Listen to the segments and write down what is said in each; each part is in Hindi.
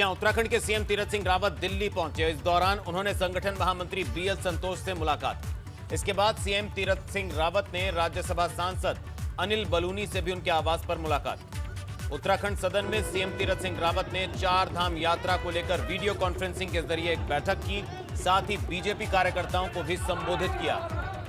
जहां उत्तराखंड के सीएम तीरथ सिंह रावत दिल्ली पहुंचे। इस दौरान उन्होंने संगठन महामंत्री बीएल संतोष से मुलाकात की। इसके बाद सीएम तीरथ सिंह रावत ने राज्यसभा सांसद अनिल बलूनी से भी उनके आवास पर मुलाकात की। उत्तराखंड सदन में सीएम तीरथ सिंह रावत ने 4 धाम यात्रा को लेकर वीडियो कॉन्फ्रेंसिंग के जरिए एक बैठक की। साथ ही बीजेपी कार्यकर्ताओं को भी संबोधित किया।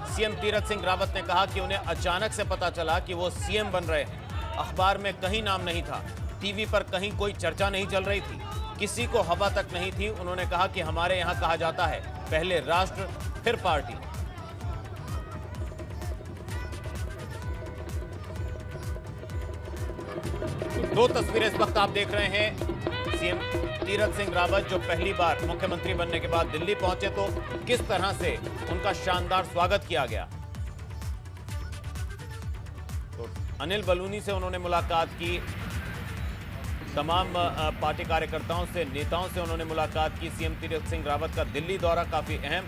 सीएम तीरथ सिंह रावत ने कहा कि उन्हें अचानक से पता चला कि वो सीएम बन रहे हैं। अखबार में कहीं नाम नहीं था, टीवी पर कहीं कोई चर्चा नहीं चल रही थी, किसी को हवा तक नहीं थी। उन्होंने कहा कि हमारे यहां कहा जाता है पहले राष्ट्र फिर पार्टी। दो तस्वीरें इस वक्त आप देख रहे हैं। सीएम तीरथ सिंह रावत जो पहली बार मुख्यमंत्री बनने के बाद दिल्ली पहुंचे तो किस तरह से उनका शानदार स्वागत किया गया। तो अनिल बलूनी से उन्होंने मुलाकात की, तमाम पार्टी कार्यकर्ताओं से, नेताओं से उन्होंने मुलाकात की। सीएम तीरथ सिंह रावत का दिल्ली दौरा काफी अहम,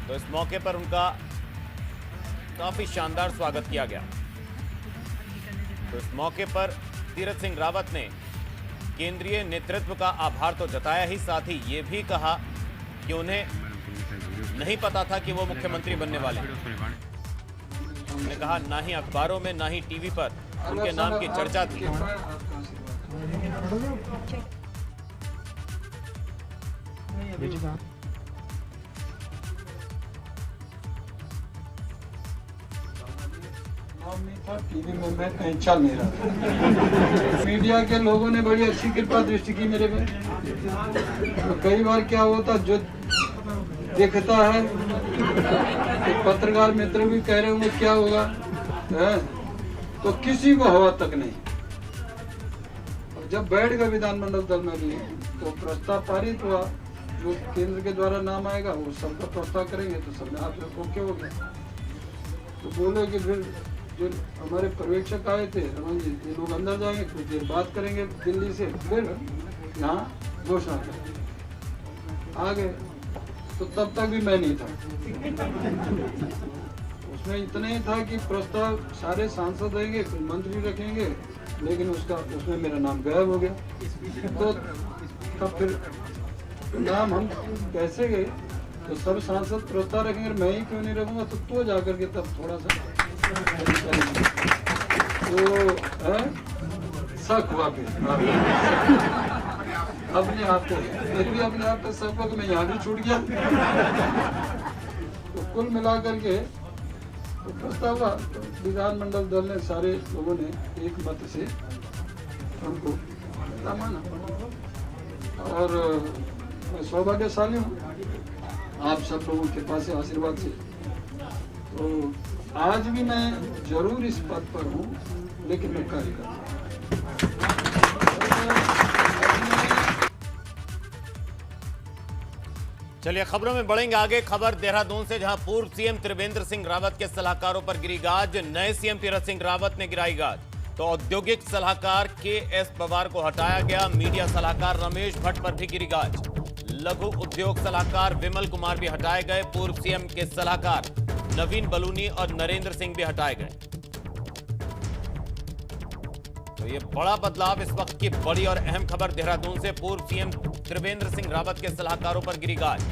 तो इस मौके पर उनका काफी शानदार स्वागत किया गया। तो इस मौके पर तीरथ सिंह रावत ने केंद्रीय नेतृत्व का आभार तो जताया ही, साथ ही ये भी कहा कि उन्हें नहीं पता था कि वो मुख्यमंत्री बनने वाले हैं। उन्होंने कहा ना ही अखबारों में ना ही टीवी पर उनके नाम की चर्चा थी। टीवी में मैं कहीं चल नहीं रहा। मीडिया के लोगों ने बड़ी अच्छी कृपा दृष्टि की मेरे पे। तो कई बार क्या होता जो दिखता है तो पत्रकार मित्र भी कह रहे होंगे क्या होगा है? तो किसी को हवा तक नहीं। और जब बैठ गए विधानमंडल दल में भी तो प्रस्ताव पारित हुआ, जो केंद्र के द्वारा नाम आएगा वो सबका प्रस्ताव करेंगे तो सबने आप ओके हो गया। तो बोले कि फिर जो हमारे पर्यवेक्षक आए थे रमन जी, ये लोग अंदर जाएंगे, कुछ देर बात करेंगे दिल्ली से, फिर यहाँ घोषणा करेंगे। आ गए तो तब तक भी मैं नहीं था। उसमें इतना ही था कि प्रस्ताव सारे सांसद रहेंगे, कुछ मंत्री रखेंगे, लेकिन उसमें मेरा नाम गायब हो गया। तो तब फिर नाम हम कैसे गए, तो सब सांसद प्रस्ताव रखेंगे, मैं ही क्यों नहीं रखूंगा, तो जाकर के तब थोड़ा सा तो शक हुआ। फिर अपने आप को भी अपने आप को शक हुआ कि मैं यहाँ भी छूट गया। तो कुल मिलाकर के तो प्रस्ताव हुआ, तो विधानमंडल दल ने सारे लोगों ने एक मत से हमको माना। और मैं सौभाग्यशाली हूँ आप सब लोगों के पास से आशीर्वाद से। तो आज भी मैं जरूर इस पद पर हूँ, लेकिन मैं कार्य कर रहा हूँ। चलिए खबरों में बढ़ेंगे आगे। खबर देहरादून से, जहां पूर्व सीएम त्रिवेंद्र सिंह रावत के सलाहकारों पर गिरी गाज। नए सीएम तीरथ सिंह रावत ने गिराई गाज। तो औद्योगिक सलाहकार के.एस. पवार को हटाया गया। मीडिया सलाहकार रमेश भट्ट पर भी गिरी गाज। लघु उद्योग सलाहकार विमल कुमार भी हटाए गए। पूर्व सीएम के सलाहकार नवीन बलूनी और नरेंद्र सिंह भी हटाए गए। तो ये बड़ा बदलाव, इस वक्त की बड़ी और अहम खबर देहरादून से। पूर्व सीएम त्रिवेंद्र सिंह रावत के सलाहकारों पर गिरी गाज।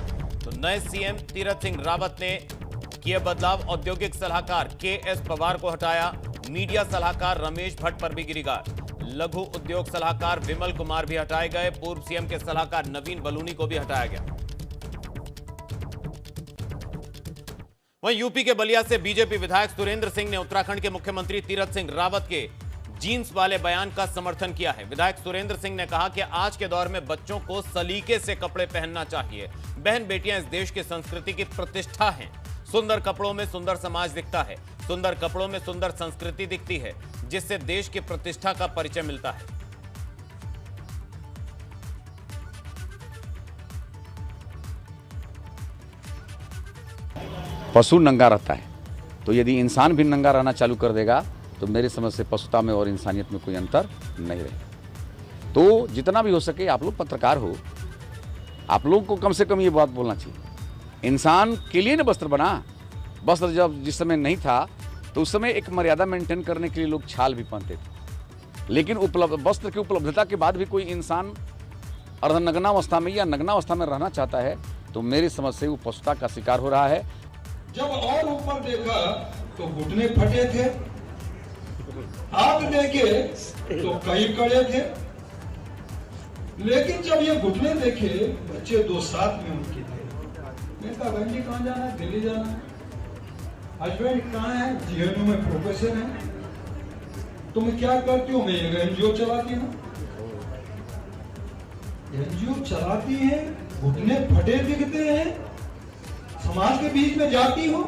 तो नए सीएम तीरथ सिंह रावत ने किए बदलाव। औद्योगिक सलाहकार के.एस. पवार को हटाया। मीडिया सलाहकार रमेश भट्ट पर भी गिरी गाज। लघु उद्योग सलाहकार विमल कुमार भी हटाए गए। पूर्व सीएम के सलाहकार नवीन बलूनी को भी हटाया गया। वहीं यूपी के बलिया से बीजेपी विधायक सुरेंद्र सिंह ने उत्तराखंड के मुख्यमंत्री तीरथ सिंह रावत के जीन्स वाले बयान का समर्थन किया है। विधायक सुरेंद्र सिंह ने कहा कि आज के दौर में बच्चों को सलीके से कपड़े पहनना चाहिए। बहन बेटियां इस देश की संस्कृति की प्रतिष्ठा हैं। सुंदर कपड़ों में सुंदर समाज दिखता है, सुंदर कपड़ों में सुंदर संस्कृति दिखती है, जिससे देश की प्रतिष्ठा का परिचय मिलता है। पशु नंगा रहता है, तो यदि इंसान भी नंगा रहना चालू कर देगा तो मेरी समझ से पशुता में और इंसानियत में कोई अंतर नहीं रहेगा। तो जितना भी हो सके आप लोग पत्रकार हो, आप लोग को कम से कम ये बात बोलना चाहिए। इंसान के लिए ना वस्त्र बना। वस्त्र जब जिस समय नहीं था तो उस समय एक मर्यादा मेंटेन करने के लिए लोग छाल भी पहनते थे, लेकिन वस्त्र की उपलब्धता के बाद भी कोई इंसान अर्धनग्नावस्था में या नग्नावस्था में रहना चाहता है तो मेरी समझ से वो पशुता का शिकार हो रहा है। जब और ऊपर देखा तो घुटने फटे थे, हाथ देखे तो कई कड़े थे, लेकिन जब ये घुटने देखे बच्चे दो साथ में उनके थे। मैं कहा बहन जी कहाँ जाना है? दिल्ली जाना है। हस्बैंड कहाँ है? जीएनयू में प्रोफेसर है। तुम क्या करती हो? मैं एक एनजीओ चलाती हूँ। एनजीओ चलाती है, घुटने फटे दिखते हैं, समाज के बीच में जाती हो,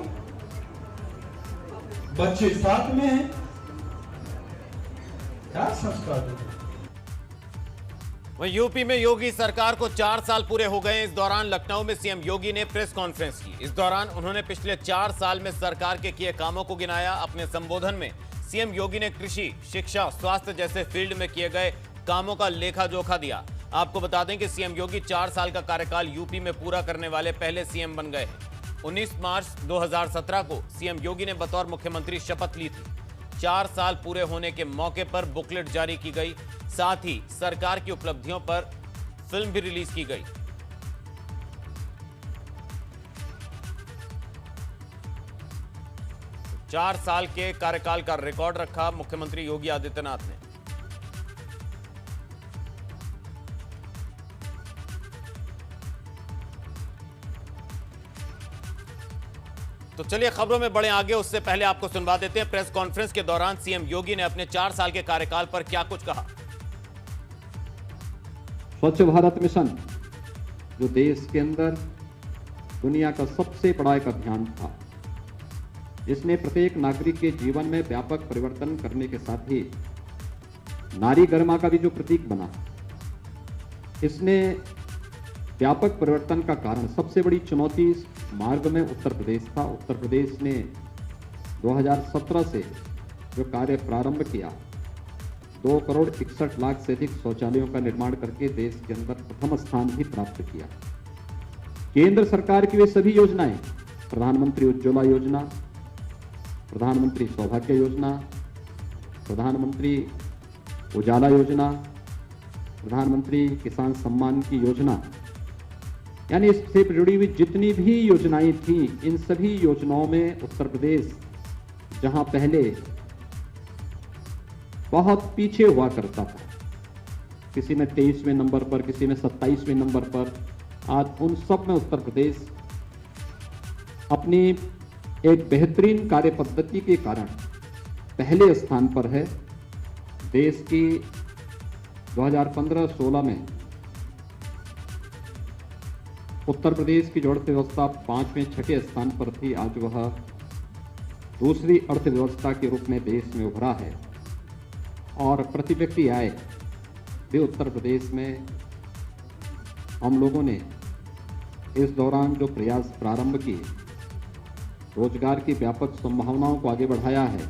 बच्चे साथ में हैं, क्या संस्कार दो? वहीं यूपी में योगी सरकार को 4 साल पूरे हो गए। इस दौरान लखनऊ में सीएम योगी ने प्रेस कॉन्फ्रेंस की। इस दौरान उन्होंने पिछले 4 साल में सरकार के किए कामों को गिनाया। अपने संबोधन में सीएम योगी ने कृषि, शिक्षा, स्वास्थ्य जैसे फील्ड में किए गए कामों का लेखा जोखा दिया। आपको बता दें कि सीएम योगी 4 साल का कार्यकाल यूपी में पूरा करने वाले पहले सीएम बन गए हैं। 19 मार्च 2017 को सीएम योगी ने बतौर मुख्यमंत्री शपथ ली थी। 4 साल पूरे होने के मौके पर बुकलेट जारी की गई, साथ ही सरकार की उपलब्धियों पर फिल्म भी रिलीज की गई। चार साल के कार्यकाल का रिकॉर्ड रखा मुख्यमंत्री योगी आदित्यनाथ ने। तो चलिए खबरों में बढ़े आगे, उससे पहले आपको सुनवा देते हैं प्रेस कॉन्फ्रेंस के दौरान सीएम योगी ने अपने 4 साल के कार्यकाल पर क्या कुछ कहा। स्वच्छ भारत मिशन जो देश के अंदर दुनिया का सबसे बड़ा एक अभियान था, इसने प्रत्येक नागरिक के जीवन में व्यापक परिवर्तन करने के साथ ही नारी गरिमा का भी जो प्रतीक बना, इसने व्यापक परिवर्तन का कारण सबसे बड़ी चुनौती इस मार्ग में उत्तर प्रदेश था। उत्तर प्रदेश ने 2017 से जो कार्य प्रारंभ किया, 2,61,00,000 से अधिक शौचालयों का निर्माण करके देश के अंदर प्रथम स्थान भी प्राप्त किया। केंद्र सरकार की वे सभी योजनाएं, प्रधानमंत्री उज्ज्वला योजना, प्रधानमंत्री सौभाग्य योजना, प्रधानमंत्री उजाला योजना, प्रधानमंत्री किसान सम्मान की योजना, यानी इससे जुड़ी हुई जितनी भी योजनाएं थी, इन सभी योजनाओं में उत्तर प्रदेश जहां पहले बहुत पीछे हुआ करता था, किसी में 23वें नंबर पर, किसी में 27वें नंबर पर, आज उन सब में उत्तर प्रदेश अपनी एक बेहतरीन कार्य पद्धति के कारण पहले स्थान पर है। देश की 2015-16 में उत्तर प्रदेश की जो अर्थव्यवस्था 5वें 6ठे स्थान पर थी, आज वह दूसरी अर्थव्यवस्था के रूप में देश में उभरा है। और प्रति व्यक्ति आय भी उत्तर प्रदेश में हम लोगों ने इस दौरान जो प्रयास प्रारंभ किए, रोजगार की व्यापक संभावनाओं को आगे बढ़ाया है।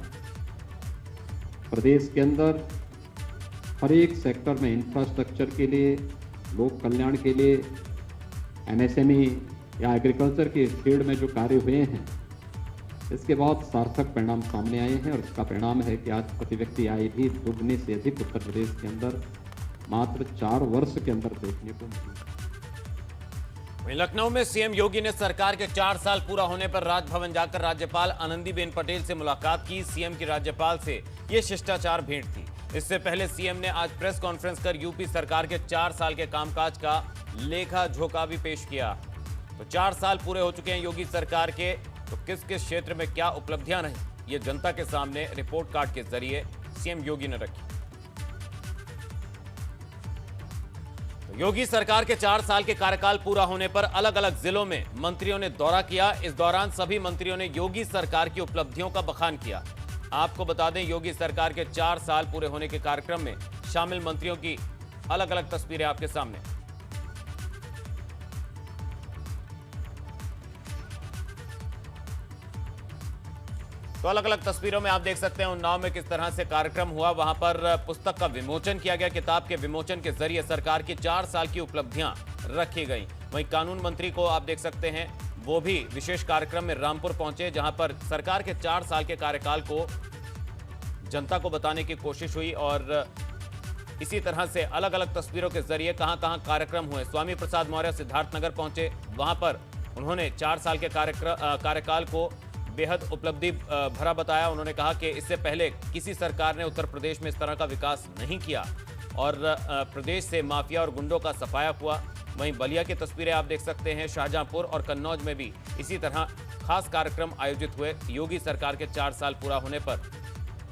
प्रदेश के अंदर हर एक सेक्टर में इंफ्रास्ट्रक्चर के लिए, लोक कल्याण के लिए, एमएसएमई या एग्रीकल्चर के फील्ड में जो कार्य हुए हैं, इसके बहुत सार्थक परिणाम सामने आए हैं। और इसका परिणाम है कि आज प्रति व्यक्ति आय भी दुगने से अधिक उत्तर प्रदेश के अंदर मात्र 4 वर्ष के अंदर देखने को मिली। वहीं लखनऊ में सीएम योगी ने सरकार के 4 साल पूरा होने पर राजभवन जाकर राज्यपाल आनंदीबेन पटेल से मुलाकात की। सीएम की राज्यपाल से ये शिष्टाचार भेंट थी। इससे पहले सीएम ने आज प्रेस कॉन्फ्रेंस कर यूपी सरकार के 4 साल के कामकाज का लेखा जोखा भी पेश किया। तो 4 साल पूरे हो चुके हैं योगी सरकार के, तो किस किस क्षेत्र में क्या उपलब्धियां रही, ये जनता के सामने रिपोर्ट कार्ड के जरिए सीएम योगी ने रखी। तो योगी सरकार के 4 साल के कार्यकाल पूरा होने पर अलग अलग जिलों में मंत्रियों ने दौरा किया। इस दौरान सभी मंत्रियों ने योगी सरकार की उपलब्धियों का बखान किया। आपको बता दें, योगी सरकार के 4 साल पूरे होने के कार्यक्रम में शामिल मंत्रियों की अलग अलग तस्वीरें आपके सामने। तो अलग अलग तस्वीरों में आप देख सकते हैं उन्नाव में किस तरह से कार्यक्रम हुआ। वहां पर पुस्तक का विमोचन किया गया। किताब के विमोचन के जरिए सरकार की 4 साल की उपलब्धियां रखी गई। वहीं कानून मंत्री को आप देख सकते हैं, वो भी विशेष कार्यक्रम में रामपुर पहुंचे, जहां पर सरकार के 4 साल के कार्यकाल को जनता को बताने की कोशिश हुई और इसी तरह से अलग अलग तस्वीरों के जरिए कहां-कहां कार्यक्रम हुए। स्वामी प्रसाद मौर्य सिद्धार्थनगर पहुंचे, वहां पर उन्होंने 4 साल के कार्यकाल को बेहद उपलब्धि भरा बताया। उन्होंने कहा कि इससे पहले किसी सरकार ने उत्तर प्रदेश में इस तरह का विकास नहीं किया और प्रदेश से माफिया और गुंडों का सफाया हुआ। वहीं बलिया की तस्वीरें आप देख सकते हैं। शाहजहांपुर और कन्नौज में भी इसी तरह खास कार्यक्रम आयोजित हुए। योगी सरकार के 4 साल पूरा होने पर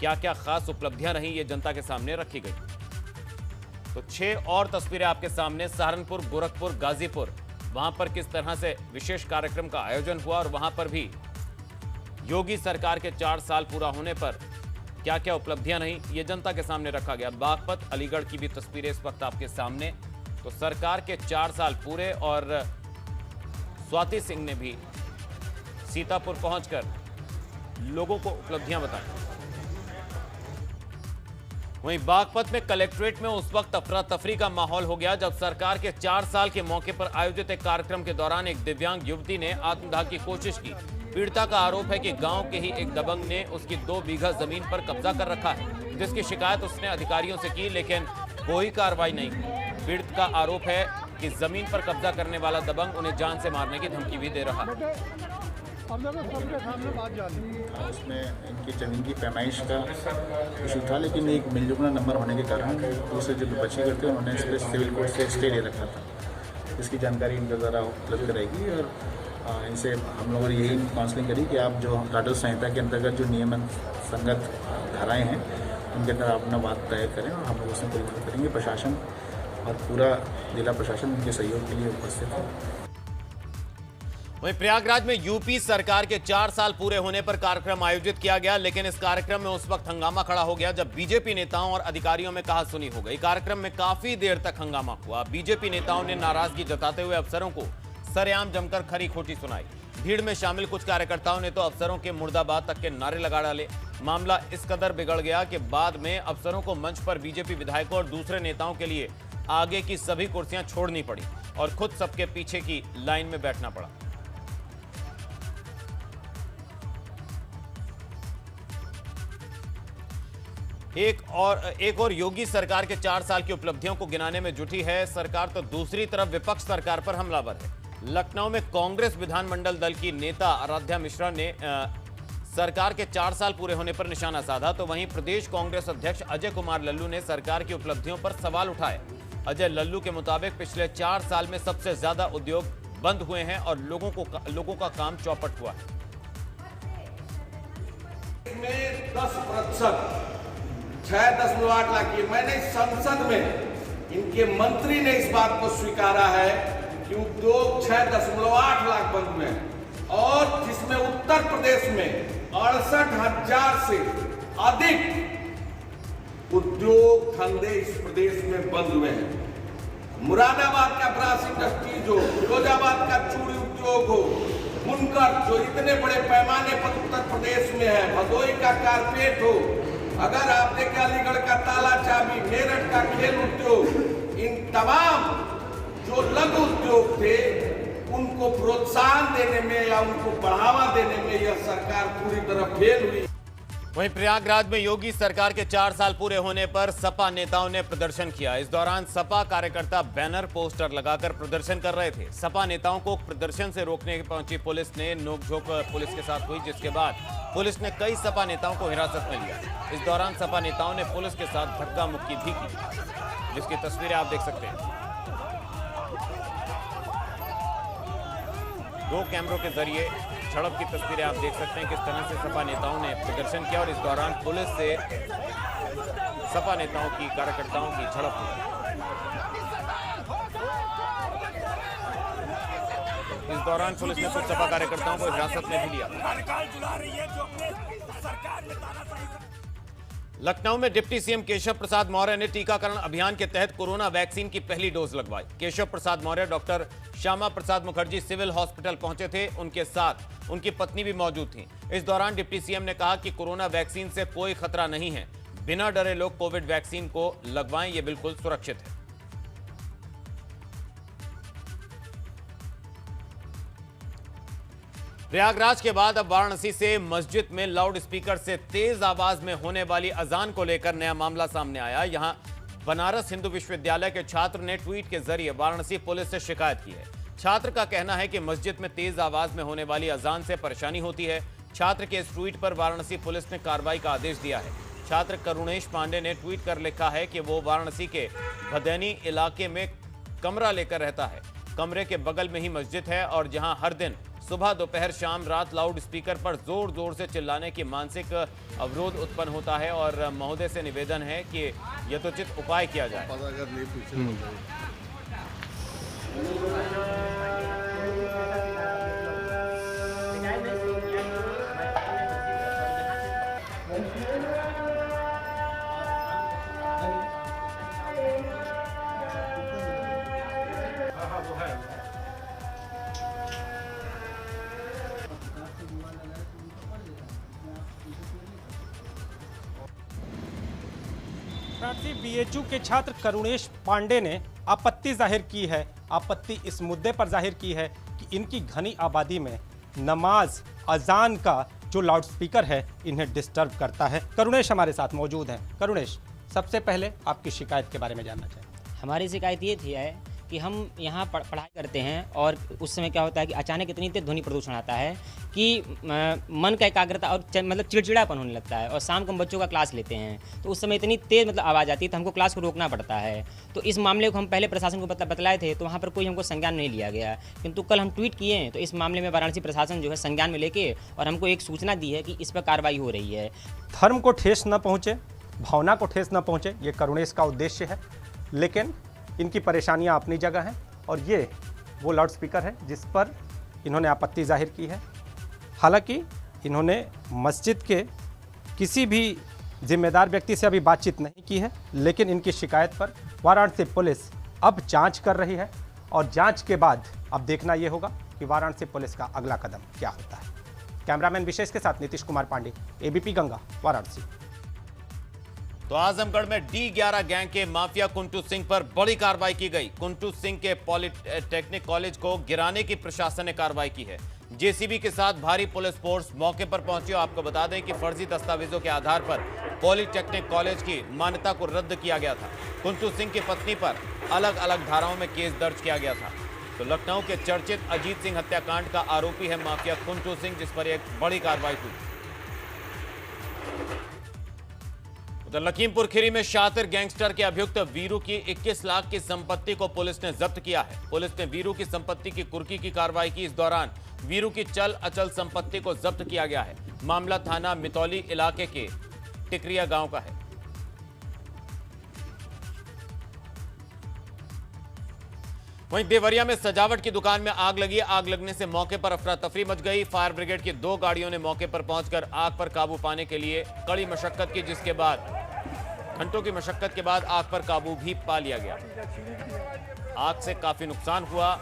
क्या क्या खास उपलब्धियां रही, ये जनता के सामने रखी गई। तो 6 और तस्वीरें आपके सामने। सहारनपुर, गोरखपुर, गाजीपुर, वहां पर किस तरह से विशेष कार्यक्रम का आयोजन हुआ और वहां पर भी योगी सरकार के 4 साल पूरा होने पर क्या क्या उपलब्धियां रही, ये जनता के सामने रखा गया। बागपत, अलीगढ़ की भी तस्वीरें इस वक्त आपके सामने। तो सरकार के 4 साल पूरे और स्वाति सिंह ने भी सीतापुर पहुंचकर लोगों को उपलब्धियां बताई। वहीं बागपत में कलेक्ट्रेट में उस वक्त अफरा तफरी का माहौल हो गया जब सरकार के 4 साल के मौके पर आयोजित एक कार्यक्रम के दौरान एक दिव्यांग युवती ने आत्मदाह की कोशिश की। पीड़िता का आरोप है कि गांव के ही एक दबंग ने उसकी 2 बीघा जमीन पर कब्जा कर रखा है, जिसकी शिकायत उसने अधिकारियों से की लेकिन कोई कार्रवाई नहीं हुई। पीड़ित का आरोप है कि जमीन पर कब्जा करने वाला दबंग उन्हें जान से मारने की धमकी भी दे रहा है। उसमें इनकी जमीन की पैमाइश का इशू था, लेकिन एक मिलजुला नंबर होने के कारण दूसरे जो विपक्षी करते हैं उन्होंने इस पर सिविल कोर्ट से स्टे ले रखा था। इसकी जानकारी इनका ज़रा उपलब्ध रहेगी और इनसे हम लोगों ने यही काउंसलिंग करी कि आप जो राजस्व संहिता के अंतर्गत जो नियमन संगत धाराएँ हैं उनके अंदर आप अपना बात तय करें और हम लोग उसमें कोई मदद करेंगे। प्रशासन और पूरा जिला प्रशासन उनके सहयोग के लिए उपस्थित है। वहीं प्रयागराज में यूपी सरकार के 4 साल पूरे होने पर कार्यक्रम आयोजित किया गया, लेकिन इस कार्यक्रम में उस वक्त हंगामा खड़ा हो गया जब बीजेपी नेताओं और अधिकारियों में कहासुनी हो गई। कार्यक्रम में काफी देर तक हंगामा हुआ। बीजेपी नेताओं ने नाराजगी जताते हुए अफसरों को सरेआम जमकर खरी खोटी सुनाई। भीड़ में शामिल कुछ कार्यकर्ताओं ने तो अफसरों के मुर्दाबाद तक के नारे लगा डाले। मामला इस कदर बिगड़ गया कि बाद में अफसरों को मंच पर बीजेपी विधायकों और दूसरे नेताओं के लिए आगे की सभी कुर्सियां छोड़नी पड़ी और खुद सबके पीछे की लाइन में बैठना पड़ा। एक और योगी सरकार के 4 साल की उपलब्धियों को गिनाने में जुटी है सरकार, तो दूसरी तरफ विपक्ष सरकार पर हमलावर है। लखनऊ में कांग्रेस विधानमंडल दल की नेता आराध्या मिश्रा ने सरकार के 4 साल पूरे होने पर निशाना साधा, तो वहीं प्रदेश कांग्रेस अध्यक्ष अजय कुमार लल्लू ने सरकार की उपलब्धियों पर सवाल उठाए। अजय लल्लू के मुताबिक पिछले 4 साल में सबसे ज्यादा उद्योग बंद हुए हैं और लोगों का काम चौपट हुआ है। 10% 6.8 लाख की, मैंने संसद में इनके मंत्री ने इस बात को स्वीकारा है कि उद्योग 6.8 लाख बंद हुए हैं और जिसमें उत्तर प्रदेश में 68,000 से अधिक उद्योग धंधे इस प्रदेश में बंद हुए हैं। मुरादाबाद का ब्रास इंडस्ट्री हो, फिरोजाबाद का चूड़ी उद्योग हो, बुनकर जो इतने बड़े पैमाने पर उत्तर प्रदेश में है, भदोही का कारपेट हो, अगर आप देखें अलीगढ़ का ताला चाबी, मेरठ का खेल उद्योग, इन तमाम जो लघु उद्योग थे उनको प्रोत्साहन देने में या उनको बढ़ावा देने में यह सरकार पूरी तरह फेल हुई। वहीं प्रयागराज में योगी सरकार के 4 साल पूरे होने पर सपा नेताओं ने प्रदर्शन किया। इस दौरान सपा कार्यकर्ता बैनर पोस्टर लगाकर प्रदर्शन कर रहे थे। सपा नेताओं को प्रदर्शन से रोकने पहुंची पुलिस ने नोकझोंक पुलिस के साथ हुई, जिसके बाद पुलिस ने कई सपा नेताओं को हिरासत में लिया। इस दौरान सपा नेताओं ने पुलिस के साथ धक्का मुक्की भी की, जिसकी तस्वीरें आप देख सकते हैं। 2 कैमरों के जरिए झड़प की तस्वीरें आप देख सकते हैं किस तरह से सपा नेताओं ने प्रदर्शन किया और इस दौरान पुलिस से सपा नेताओं की कार्यकर्ताओं की झड़प हुई। इस दौरान पुलिस ने कुछ सपा कार्यकर्ताओं को हिरासत में भी लिया। लखनऊ में डिप्टी सीएम केशव प्रसाद मौर्य ने टीकाकरण अभियान के तहत कोरोना वैक्सीन की पहली डोज लगवाई। Keshav Prasad Maurya doctor Shyama Prasad Mukherjee civil hospital पहुंचे थे, उनके साथ उनकी पत्नी भी मौजूद थी। इस दौरान डिप्टी सीएम ने कहा कि कोरोना वैक्सीन से कोई खतरा नहीं है, बिना डरे लोग कोविड वैक्सीन को लगवाएं, ये बिल्कुल सुरक्षित है। प्रयागराज के बाद अब वाराणसी से मस्जिद में लाउड स्पीकर से तेज आवाज में होने वाली अजान को लेकर नया मामला सामने आया। यहां बनारस हिंदू विश्वविद्यालय के छात्र ने ट्वीट के जरिए वाराणसी पुलिस से शिकायत की है। छात्र का कहना है कि मस्जिद में तेज आवाज में होने वाली अजान से परेशानी होती है। छात्र के इस ट्वीट पर वाराणसी पुलिस ने कार्रवाई का आदेश दिया है। छात्र करुणेश पांडे ने ट्वीट कर लिखा है कि वो वाराणसी के भदैनी इलाके में कमरा लेकर रहता है। कमरे के बगल में ही मस्जिद है और जहां हर दिन सुबह दोपहर शाम रात लाउड स्पीकर पर जोर जोर से चिल्लाने की मानसिक अवरोध उत्पन्न होता है और महोदय से निवेदन है कि यथोचित उपाय किया जाए। वाराणसी बीएचयू के छात्र करुणेश पांडे ने आपत्ति जाहिर की है। आपत्ति इस मुद्दे पर जाहिर की है कि इनकी घनी आबादी में नमाज अजान का जो लाउडस्पीकर है इन्हें डिस्टर्ब करता है। करुणेश हमारे साथ मौजूद हैं। करुणेश, सबसे पहले आपकी शिकायत के बारे में जानना चाहिए। हमारी शिकायत ये थी है कि हम यहाँ पढ़ाई करते हैं और उस समय क्या होता है कि अचानक इतनी तेज ध्वनि प्रदूषण आता है कि मन का एकाग्रता और मतलब चिड़चिड़ापन होने लगता है। और शाम को हम बच्चों का क्लास लेते हैं तो उस समय इतनी तेज मतलब आवाज़ आती है तो हमको क्लास को रोकना पड़ता है। तो इस मामले को हम पहले प्रशासन को बतलाए थे तो वहाँ पर कोई हमको संज्ञान नहीं लिया गया, किंतु कल हम ट्वीट किए तो इस मामले में वाराणसी प्रशासन जो है संज्ञान में लेके और हमको एक सूचना दी है कि इस पर कार्रवाई हो रही है। धर्म को ठेस न पहुँचे, भावना को ठेस न पहुँचे, ये करुणेश का उद्देश्य है। लेकिन इनकी परेशानियां अपनी जगह हैं और ये वो लाउडस्पीकर है जिस पर इन्होंने आपत्ति जाहिर की है। हालांकि इन्होंने मस्जिद के किसी भी जिम्मेदार व्यक्ति से अभी बातचीत नहीं की है, लेकिन इनकी शिकायत पर वाराणसी पुलिस अब जांच कर रही है और जांच के बाद अब देखना ये होगा कि वाराणसी पुलिस का अगला कदम क्या होता है। कैमरामैन विशेष के साथ नीतीश कुमार पांडे, एबीपी गंगा, वाराणसी। तो आजमगढ़ में D11 गैंग के माफिया कुंटू सिंह पर बड़ी कार्रवाई की गई। कुंटू सिंह के पॉलिटेक्निक कॉलेज को गिराने की प्रशासन ने कार्रवाई की है। जेसीबी के साथ भारी पुलिस फोर्स मौके पर पहुंची। आपको बता दें कि फर्जी दस्तावेजों के आधार पर पॉलिटेक्निक कॉलेज की मान्यता को रद्द किया गया था। कुंटू सिंह की पत्नी पर अलग अलग धाराओं में केस दर्ज किया गया था। तो लखनऊ के चर्चित अजीत सिंह हत्याकांड का आरोपी है माफिया कुंटू सिंह, जिस पर एक बड़ी कार्रवाई हुई। उधर लखीमपुर खीरी में शातिर गैंगस्टर के अभियुक्त वीरू की 21 लाख की संपत्ति को पुलिस ने जब्त किया है। पुलिस ने वीरू की संपत्ति की कुर्की की कार्रवाई की। इस दौरान वीरू की चल अचल संपत्ति को जब्त किया गया है। मामला थाना मितौली इलाके के टिकरिया गांव का है। वहीं देवरिया में सजावट की दुकान में आग लगी। आग लगने से मौके पर अफरा तफरी मच गई। फायर ब्रिगेड की 2 गाड़ियों ने मौके पर पहुंचकर आग पर काबू पाने के लिए कड़ी मशक्कत की, जिसके बाद घंटों की मशक्कत के बाद आग पर काबू भी पा लिया गया। आग से काफी नुकसान हुआ।